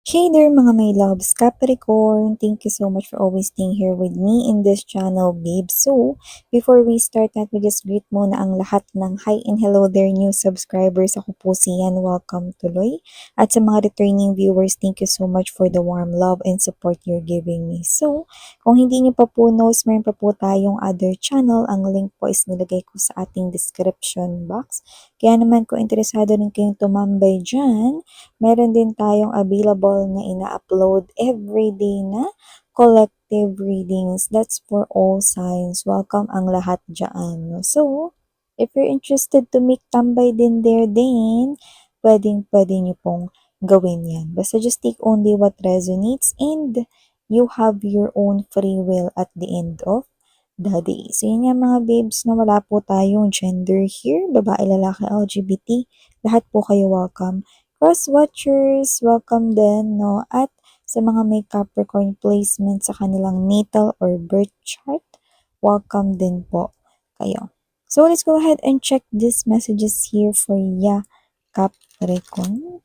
Hey there mga my loves, Capricorn! Thank you so much for always staying here with me in this channel, babe. So, before we start that, we just greet muna ang lahat ng hi and hello there new subscribers. Ako po si Yan, welcome tuloy. At sa mga returning viewers, thank you so much for the warm love and support you're giving me. So, kung hindi niyo pa po knows, mayroon pa po tayong other channel. Ang link po is nilagay ko sa ating description box. Kaya naman kung interesado rin kayong tumambay dyan, meron din tayong available na ina-upload everyday na collective readings. That's for all signs. Welcome ang lahat dyan. No? So, if you're interested to make tambay din there din, pwede nyo pong gawin yan. Basta just take only what resonates and you have your own free will at the end of the day. So, yun nga mga babes na wala po tayong gender here. Babae, lalaki, LGBT. Lahat po kayo welcome. Cross-watchers, welcome din, no? At sa mga may Capricorn placement sa kanilang natal or birth chart, welcome din po kayo. So, let's go ahead and check these messages here for ya, Capricorn.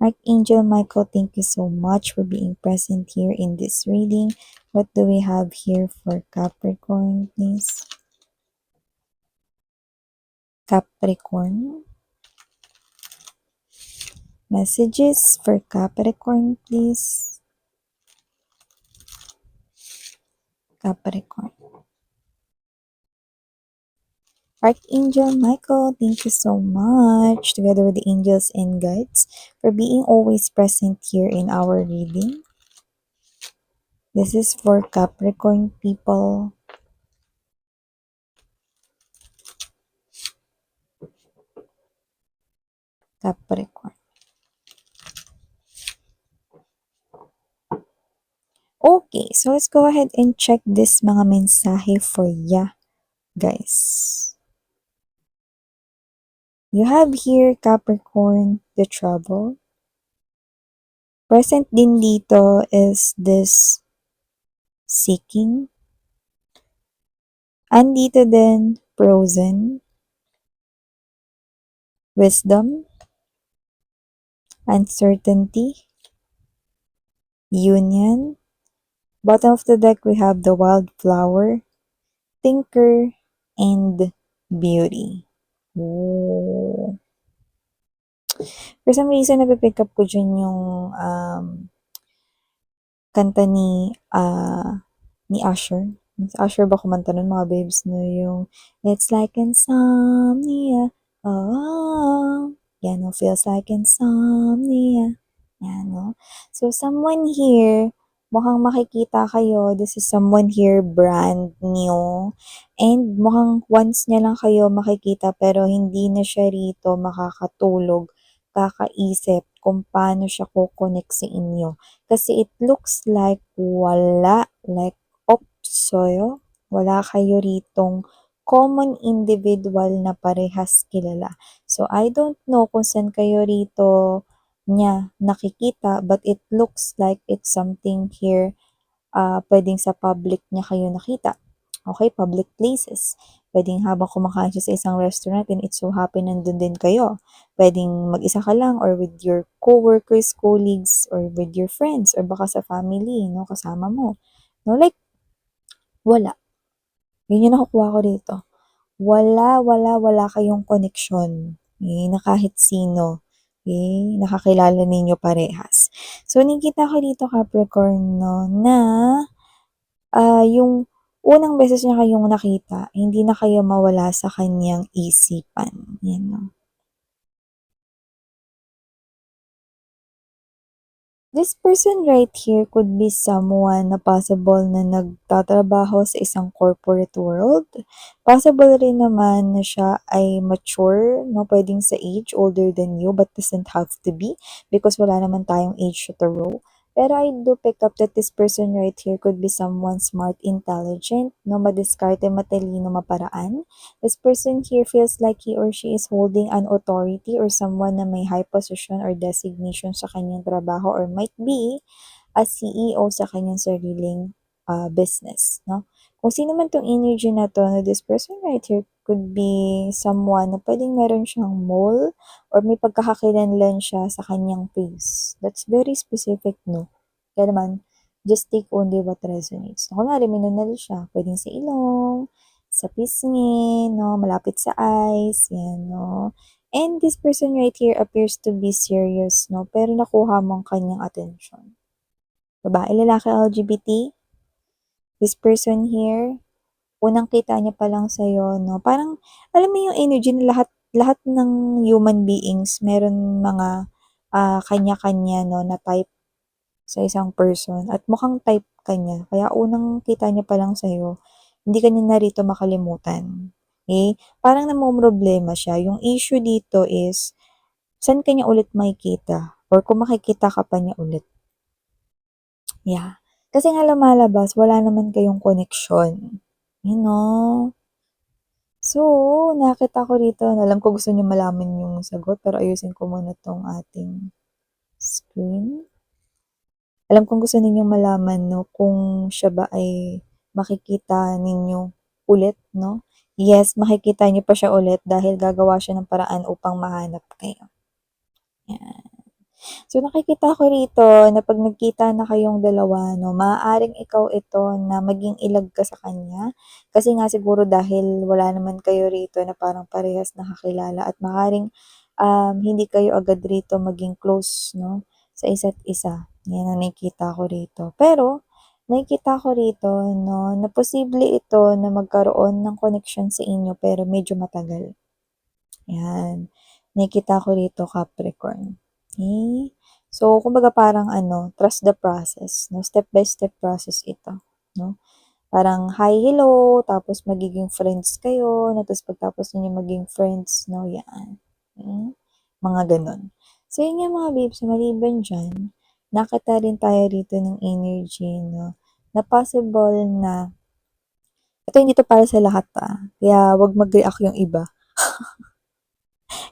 Archangel Michael, thank you so much for being present here in this reading. What do we have here for Capricorn, please? Capricorn. Messages for Capricorn, please. Capricorn. Archangel Michael, thank you so much, together with the angels and guides, for being always present here in our reading. This is for Capricorn people. Capricorn. Okay, so let's go ahead and check this mga mensahe for ya, guys. You have here, Capricorn, the trouble. Present din dito is this seeking. Andito din, frozen. Wisdom. Uncertainty. Union. Bottom of the deck, we have the wildflower, thinker, and beauty. Oh. For some reason, napipick up ko dyan yung kanta ni Usher. Usher ba kumanta nun, mga babes, no? Yung, it's like insomnia. Oh, yan, no? Feels like insomnia. Yan, no? So, someone here, mukhang makikita kayo, this is someone here brand new. And mukhang once niya lang kayo makikita, pero hindi na siya rito makakatulog, kakaisip kung paano siya kukonect sa inyo. Kasi it looks like wala, like opsoyo, wala kayo ritong common individual na parehas kilala. So, I don't know kung saan kayo rito niya nakikita, but it looks like it's something here, pwedeng sa public niya kayo nakita. Okay, public places. Pwedeng habang kumakain siya sa isang restaurant and it so happen nandun din kayo. Pwedeng mag-isa ka lang or with your co-workers, colleagues, or with your friends, or baka sa family, no, kasama mo. No, like, wala. Yun yung nakukuha ko dito. Wala kayong connection. Na kahit sino. Nakakilala ninyo parehas. So, nakikita ko dito, Capricorn, no, na yung unang beses niya kayong nakita, hindi na kayo mawala sa kanyang isipan. Yan, no. This person right here could be someone na possible na nagtatrabaho sa isang corporate world. Possible rin naman na siya ay mature, no? Pwedeng sa age, older than you, but doesn't have to be because wala naman tayong age to row. Pero I do pick up that this person right here could be someone smart, intelligent, no? Madiskarte, matalino, maparaan. This person here feels like he or she is holding an authority or someone na may high position or designation sa kanyang trabaho or might be a CEO sa kanyang sariling business, no? Kung sino man tong energy na to, no, this person right here could be someone na puwedeng meron siyang mole or may pagkakakilanlan siya sa kanyang face. That's very specific 'no. Kaya naman, just take only what resonates. Kunwari may nunal siya, puwedeng sa ilong, sa pisngi 'no, malapit sa eyes, 'yan 'no. And this person right here appears to be serious 'no, pero nakuha mo ang kanyang atensyon. Babae, lalaki, LGBT? This person here, unang kita niya pa lang sa'yo 'no, parang alam mo yung energy na lahat lahat ng human beings meron mga, kanya-kanya 'no na type sa isang person at mukhang type ka niya. Kaya unang kita niya pa lang sa'yo, hindi ka niya narito makalimutan, okey? Parang namomroblema siya. Yung issue dito is, saan ka niya ulit makikita or kung makikita ka pa niya ulit. Yeah. Kasi nga lumalabas wala naman kayong koneksyon, you know? So, nakita ko rito, alam ko gusto niyo malaman yung sagot pero ayusin ko muna 'tong ating screen. Alam kong gusto ninyong malaman 'no, kung siya ba ay makikita ninyo ulit 'no. Yes, makikita niyo pa siya ulit dahil gagawa siya ng paraan upang mahanap kayo, 'yan. So, nakikita ko rito na 'pag nagkita na kayong dalawa 'no, maaaring ikaw ito na maging ilag ka sa kanya. Kasi nga siguro dahil wala naman kayo rito na parang parehas nakakilala at maaaring, hindi kayo agad rito maging close 'no, sa isa't isa. 'Yan ang nakikita ko rito. Pero nakikita ko rito 'no, na posible ito na magkaroon ng connection sa inyo pero medyo matagal. 'Yan, nakikita ko rito Capricorn, okey. So, kumbaga parang ano, trust the process 'no, step by step process ito 'no. Parang hi, hello, tapos magiging friends kayo 'no, tapos pagtapos ninyo maging friends 'no, 'yan, mga gano'n. So, yun nga mga babes, maliban diyan, nakita rin tayo rito ng energy 'no, na possible na ito hindi 'to para sa lahat, kaya 'wag mag-react yung iba.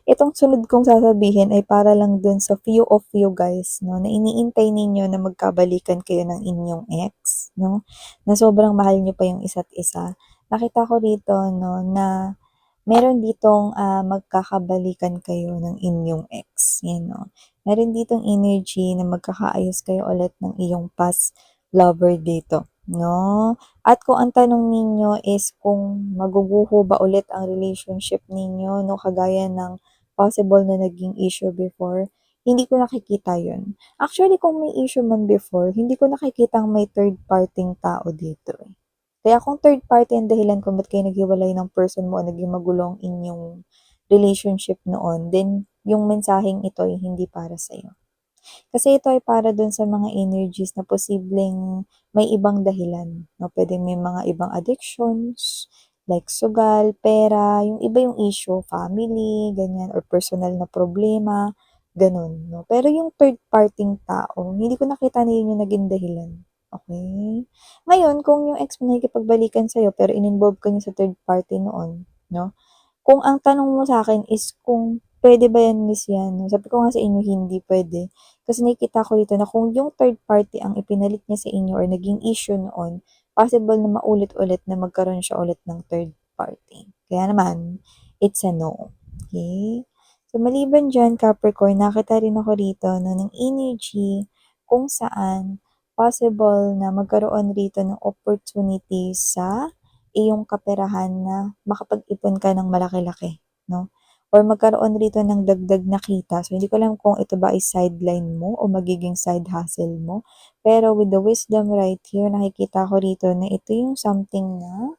Itong sunod kong sasabihin ay para lang dun sa few of you guys 'no, na iniintay ninyo na magkabalikan kayo ng inyong ex 'no, na sobrang mahal niyo pa yung isa't isa. Nakita ko dito 'no, na meron ditong, magkakabalikan kayo ng inyong ex, 'yan 'no. Meron ditong energy na magkakaayos kayo ulit ng iyong past lover dito 'no. At kung ang tanong ninyo is kung maguguho ba ulit ang relationship ninyo 'no, kagaya ng possible na naging issue before, hindi ko nakikita 'yun. Actually, kung may issue man before, hindi ko nakikitang may third parting tao dito, eh. Kaya kung third party ang dahilan kung ba't kayo naghiwalay ng person mo o naging magulo ang inyong relationship noon, then yung mensaheng ito ay hindi para sa'yo. Kasi ito ay para dun sa mga energies na posibleng may ibang dahilan, 'no, puwedeng may mga ibang addictions, like sugal, pera, yung iba yung issue, family, ganyan, or personal na problema, gano'n, 'no. Pero yung third parting tao, hindi ko nakita na yun yung naging dahilan, okey? Ngayon kung yung ex mo nakikipagbalikan sa'yo pero in-involve ka niya sa third party noon, 'no, kung ang tanong mo sa'kin is kung puwede ba 'yan, miss 'yan, 'no, sabi ko nga sa inyo hindi puwede. Kasi nakikita ko dito na kung yung third party ang ipinalit niya sa inyo or naging issue noon, possible na maulit-ulit na magkaroon siya ulit ng third party. Kaya naman, it's a no, okey? So, maliban diyan Capricorn, nakita rin ako rito 'no, ng energy kung saan possible na magkaroon rito ng opportunity sa iyong kaperahan na makapag-ipon ka ng malaki-laki 'no, or magkaroon rito ng dagdag na kita. So, hindi ko alam kung ito ba ay sideline mo o magiging side hustle mo. Pero with the wisdom right here, nakikita ko rito na ito yung something na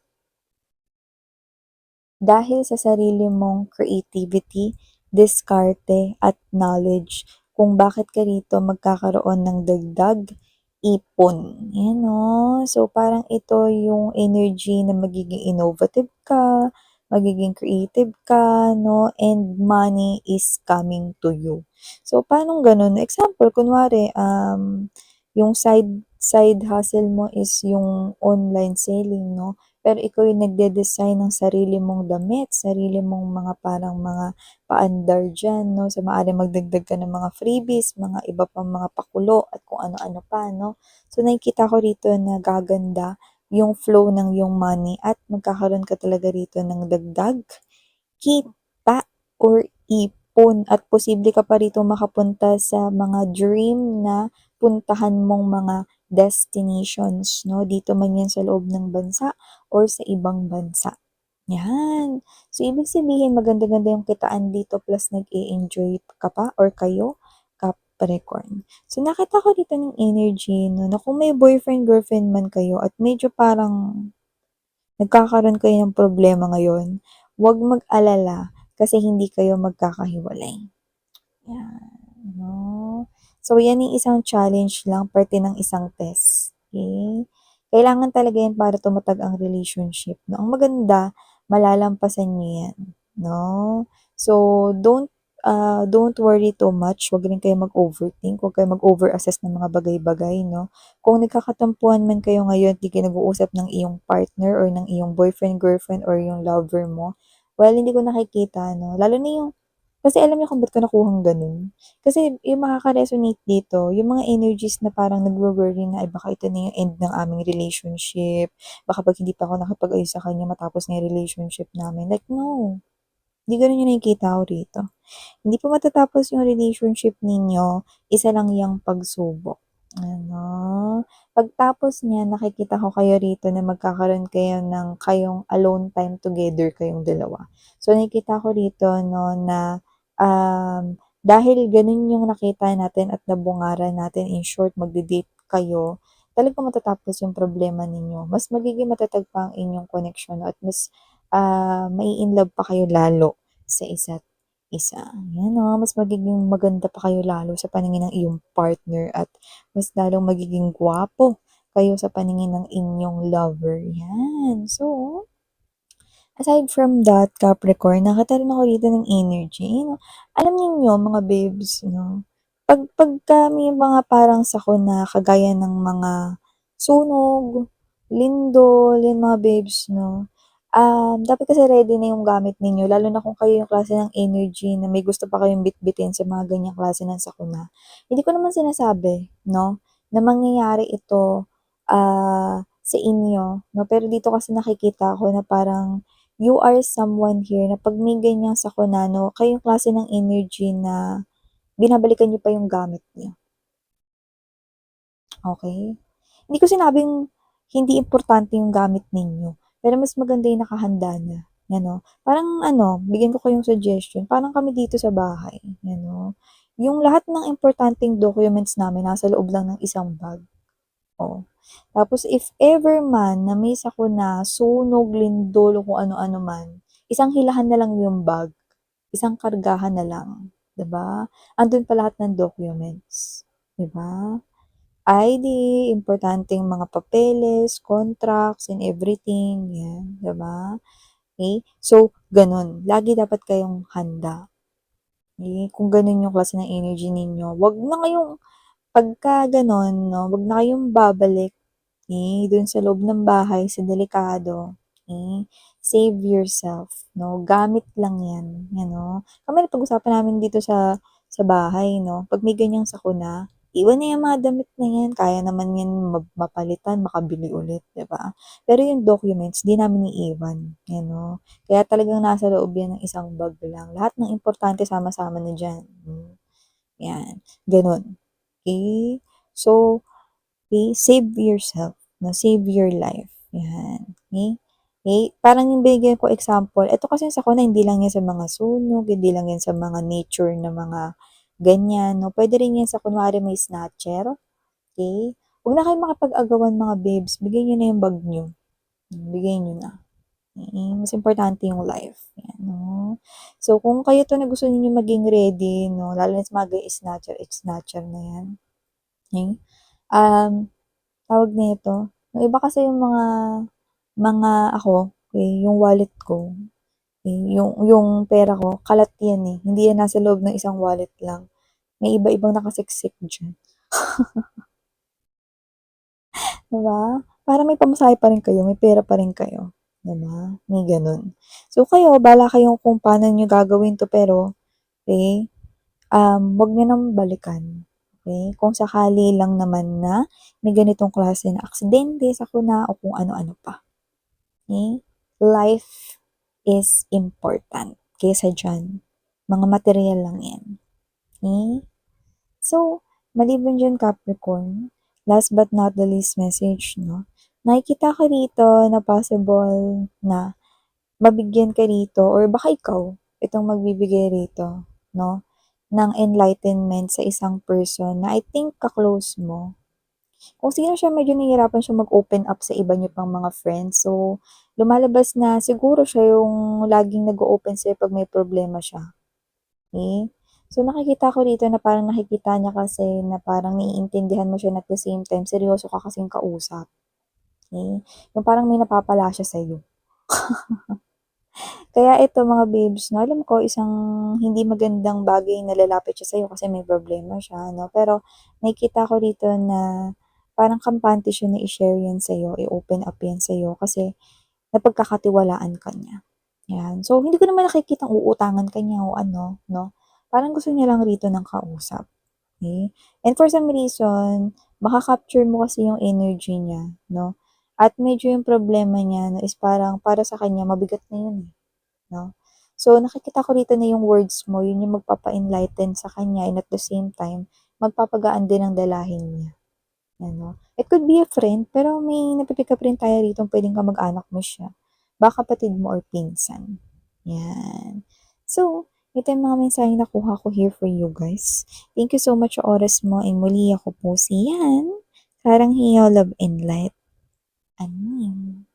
dahil sa sarili mong creativity, diskarte at knowledge kung bakit ka rito magkakaroon ng dagdag ipon. Yan 'no. So, parang ito yung energy na magiging innovative ka, magiging creative ka 'no, and money is coming to you. So, paanong gano'n? Example, kunwari, yung side hustle mo is yung online selling 'no, pero ikaw yung nagde-design ng sarili mong damit, sarili mong mga parang mga paandar diyan 'no. So, maaaring magdagdag ka ng mga freebies, mga iba pang mga pakulo at kung ano-ano pa 'no. So, nakikita ko rito na gaganda yung flow ng yung money at magkakaroon ka talaga rito ng dagdag kita or ipon at posible ka pa rito makapunta sa mga dream na puntahan mong mga destinations, no? Dito man yan sa loob ng bansa or sa ibang bansa. Yan. So, ibig sabihin, maganda-ganda yung kitaan dito plus nag-i-enjoy ka pa or kayo, Capricorn. So, nakita ko dito ng energy, no, na kung may boyfriend-girlfriend man kayo at medyo parang nagkakaroon kayo ng problema ngayon, huwag mag-alala kasi hindi kayo magkakahiwalay. Yan, no? So, yan yung isang challenge lang, parte ng isang test. Okay? Kailangan talaga yan para tumatag ang relationship. No? Ang maganda, malalampasan niyo yan. No? So, don't worry too much. Huwag rin kayo mag-overthink. Huwag kayo mag-over-assess ng mga bagay-bagay. No? Kung nagkakatampuhan man kayo ngayon, di kayo nag-uusap ng iyong partner or ng iyong boyfriend, girlfriend, or yung lover mo, well, hindi ko nakikita, no? Lalo na yung kasi alam niyo kung ba't ko nakuhang ganun? Kasi yung makaka-resonate dito, yung mga energies na parang nagwo-worry na, ay baka ito na yung end ng aming relationship, baka pag hindi pa ako nakipag-ayos sa kanya matapos na yung relationship namin. Like, no. Hindi ganun yung nakikita ko rito. Hindi pa matatapos yung relationship ninyo, isa lang yung pagsubok. Ano? Pagtapos niya, nakikita ko kayo rito na magkakaroon kayo ng kayong alone time together kayong dalawa. So, nakikita ko rito, no, na dahil ganun yung nakita natin at nabungaran natin, in short, magde-date kayo, talagang matatapos yung problema ninyo. Mas magiging matatag pa ang inyong connection at mas mai-inlove pa kayo lalo sa isa't isa. Yan o, mas magiging maganda pa kayo lalo sa paningin ng iyong partner at mas lalong magiging gwapo kayo sa paningin ng inyong lover. Yan. So, aside from that, Capricorn, nakita rin ako dito ng energy. No? Alam niyo mga babes, no? Pag may mga parang sakuna, kagaya ng mga sunog, lindol, yan mga babes, no? Dapat kasi ready na yung gamit ninyo, lalo na kung kayo yung klase ng energy na may gusto pa kayong bitbitin sa mga ganyang klase ng sakuna. Hindi ko naman sinasabi, no, na mangyayari ito sa inyo, no? Pero dito kasi nakikita ko na parang you are someone here na pag may ganyang sakuna, no, kayo yung klase ng energy na binabalikan niyo pa yung gamit niyo. Okay? Hindi ko sinabing hindi importante yung gamit ninyo, pero mas maganda yung nakahanda na. Ano, parang ano, bigyan ko kayong suggestion, parang kami dito sa bahay, ano, yung lahat ng importanteng documents namin nasa loob lang ng isang bag. Oh. Tapos if ever man na may sakuna, sunog, lindol, o kung ano-ano man, isang hilahan na lang yung bag, isang kargahan na lang, 'di ba? Andun pa lahat ng documents, 'di ba? ID, importanteng mga papeles, contracts, and everything, yan, 'di ba? Okay? So, ganun. Lagi dapat kayong handa. Okay? Kung ganun yung klase ng energy ninyo, wag na kayong, pagka ganun, no, wag na kayong babalik dun sa loob ng bahay, sa delikado. Save yourself, no? Gamit lang yan, no? Kami napag-usapan namin dito sa bahay, no? Pag may ganyang sakuna, iwan na yung mga damit na yan. Kaya naman yan mapalitan, makabili ulit, di ba? Pero yung documents, di namin iiwan, no? Kaya talagang nasa loob yan ng isang bag lang. Lahat ng importante sama-sama na dyan. Yan, ganun. Okay? So, okay, save yourself, no? Save your life. Yan. Okay? Okay? Parang yung binigyan ko example, ito kasi sa kuna, hindi lang yan sa mga sunog, hindi lang yan sa mga nature na mga ganyan, no? Pwede rin yan sa kunwari may snatcher. Okay? Huwag na kayo makapag-agawan mga babes. Bigyan nyo na yung bag nyo. Bigay nyo na. Okay? Mas importante yung life. Yan, no? So, kung kayo to na gusto niyo maging ready, no? Lalo na sa mga snatcher, it's snatcher na yan. Okay? Tawag nito, yung iba kasi yung mga ako, eh, yung wallet ko, eh, yung pera ko, kalat yan eh. Hindi yan nasa loob ng isang wallet lang. May iba-ibang nakasiksik dyan. Diba? Para may pamasahe pa rin kayo, may pera pa rin kayo. Diba? May ganun. So, kayo, bala kayong kung paano nyo gagawin to, pero, okay, wag nyo nang balikan. Okay? Kung sakali lang naman na may ganitong klase na aksidente, sakuna o kung ano-ano pa. Okay? Life is important kaysa diyan. Mga material lang 'yan. Okay? So, maliban diyan Capricorn, last but not the least message 'no, nakikita ko rito na possible na mabigyan ka rito or baka ikaw itong magbibigay rito 'no, ng enlightenment sa isang person na I think ka-close mo. Kung sino siya medyo nahihirapan siya mag-open up sa iba niyo pang mga friends. So, lumalabas na siguro siya yung laging nag-o-open sa'yo 'pag may problema siya, okey? So, nakikita ko dito na parang nakikita niya kasi na parang naiintindihan mo siya and at the same time seryoso ka kasing kausap, okey? Yung parang may napapala siya sa'yo. Kaya ito mga babes 'no, alam ko isang hindi magandang bagay na lalapit siya sa'yo kasi may problema siya 'no, pero nakikita ko rito na parang kampante siya na i-share 'yan sa'yo, i-open up 'yan sa'yo kasi napagkakatiwalaan ka niya, 'yan. So, hindi ko naman nakikitang uutangan ka niya o ano 'no, parang gusto niya lang rito ng kausap, okey? And for some reason, maka-capture mo kasi yung energy niya 'no, at medyo yung problema niya 'no is parang para sa kanya mabigat na yun, eh. 'No? So, nakikita ko rito na yung words mo, yun yung magpapa-enlighten sa kanya and at the same time, magpapagaan din ang dalahin niya, ano. It could be a friend, pero may napi-pick up rin tayo rito puwedeng kamag-anak mo siya, baka kapatid mo or pinsan, 'yan. So, ito yung mga mensaheng nakuha ko here for you guys. Thank you so much sa oras mo and muli ako po si Yan, Sarang Heyo, Love and Light. Anim.